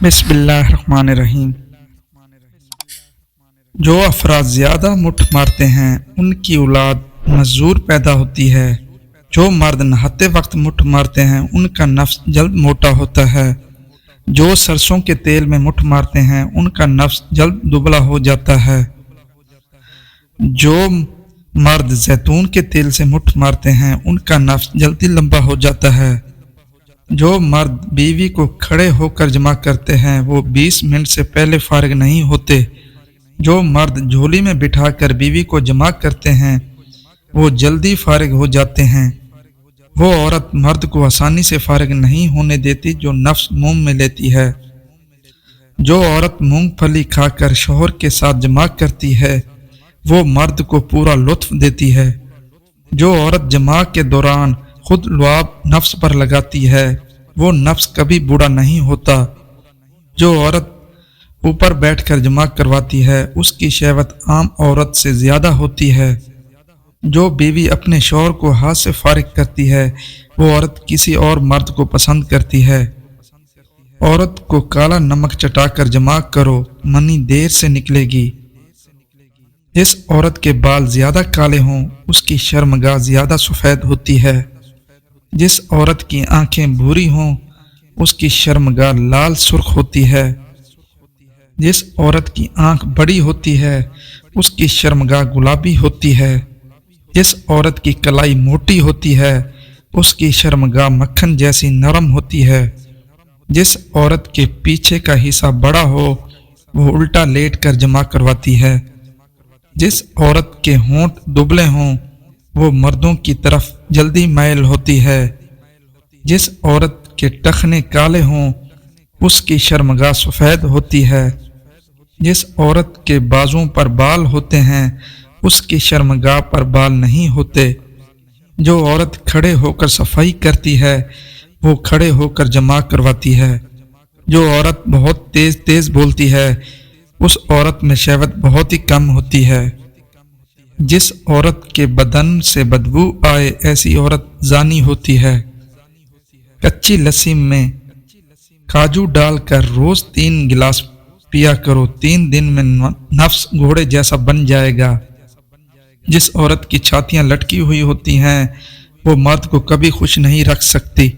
بسم اللہ الرحمن الرحیم۔ جو افراد زیادہ مٹھ مارتے ہیں ان کی اولاد مزدور پیدا ہوتی ہے۔ جو مرد نہاتے وقت مٹھ مارتے ہیں ان کا نفس جلد موٹا ہوتا ہے۔ جو سرسوں کے تیل میں مٹھ مارتے ہیں ان کا نفس جلد دبلا ہو جاتا ہے۔ جو مرد زیتون کے تیل سے مٹھ مارتے ہیں ان کا نفس جلدی لمبا ہو جاتا ہے۔ جو مرد بیوی کو کھڑے ہو کر جمع کرتے ہیں وہ 20 منٹ سے پہلے فارغ نہیں ہوتے۔ جو مرد جھولی میں بٹھا کر بیوی کو جمع کرتے ہیں وہ جلدی فارغ ہو جاتے ہیں۔ وہ عورت مرد کو آسانی سے فارغ نہیں ہونے دیتی جو نفس منہ میں لیتی ہے۔ جو عورت مونگ پھلی کھا کر شوہر کے ساتھ جمع کرتی ہے وہ مرد کو پورا لطف دیتی ہے۔ جو عورت جماع کے دوران خود لعاب نفس پر لگاتی ہے وہ نفس کبھی بوڑھا نہیں ہوتا۔ جو عورت اوپر بیٹھ کر جماع کرواتی ہے اس کی شہوت عام عورت سے زیادہ ہوتی ہے۔ جو بیوی اپنے شوہر کو ہاتھ سے فارغ کرتی ہے وہ عورت کسی اور مرد کو پسند کرتی ہے۔ عورت کو کالا نمک چٹا کر جماع کرو، منی دیر سے نکلے گی۔ جس عورت کے بال زیادہ کالے ہوں اس کی شرمگاہ زیادہ سفید ہوتی ہے۔ جس عورت کی آنکھیں بھوری ہوں اس کی شرمگاہ لال سرخ ہوتی ہے۔ جس عورت کی آنکھ بڑی ہوتی ہے اس کی شرمگاہ گلابی ہوتی ہے۔ جس عورت کی کلائی موٹی ہوتی ہے اس کی شرمگاہ مکھن جیسی نرم ہوتی ہے۔ جس عورت کے پیچھے کا حصہ بڑا ہو وہ الٹا لیٹ کر جمع کرواتی ہے۔ جس عورت کے ہونٹ دبلے ہوں وہ مردوں کی طرف جلدی مائل ہوتی ہے۔ جس عورت کے ٹخنے کالے ہوں اس کی شرمگاہ سفید ہوتی ہے۔ جس عورت کے بازوں پر بال ہوتے ہیں اس کی شرمگاہ پر بال نہیں ہوتے۔ جو عورت کھڑے ہو کر صفائی کرتی ہے وہ کھڑے ہو کر جمع کرواتی ہے۔ جو عورت بہت تیز تیز بولتی ہے اس عورت میں شہوت بہت ہی کم ہوتی ہے۔ جس عورت کے بدن سے بدبو آئے ایسی عورت زانی ہوتی ہے۔ کچی لسی میں کاجو ڈال کر روز 3 گلاس پیا کرو، 3 دن میں نفس گھوڑے جیسا بن جائے گا۔ جس عورت کی چھاتیاں لٹکی ہوئی ہوتی ہیں وہ مرد کو کبھی خوش نہیں رکھ سکتی۔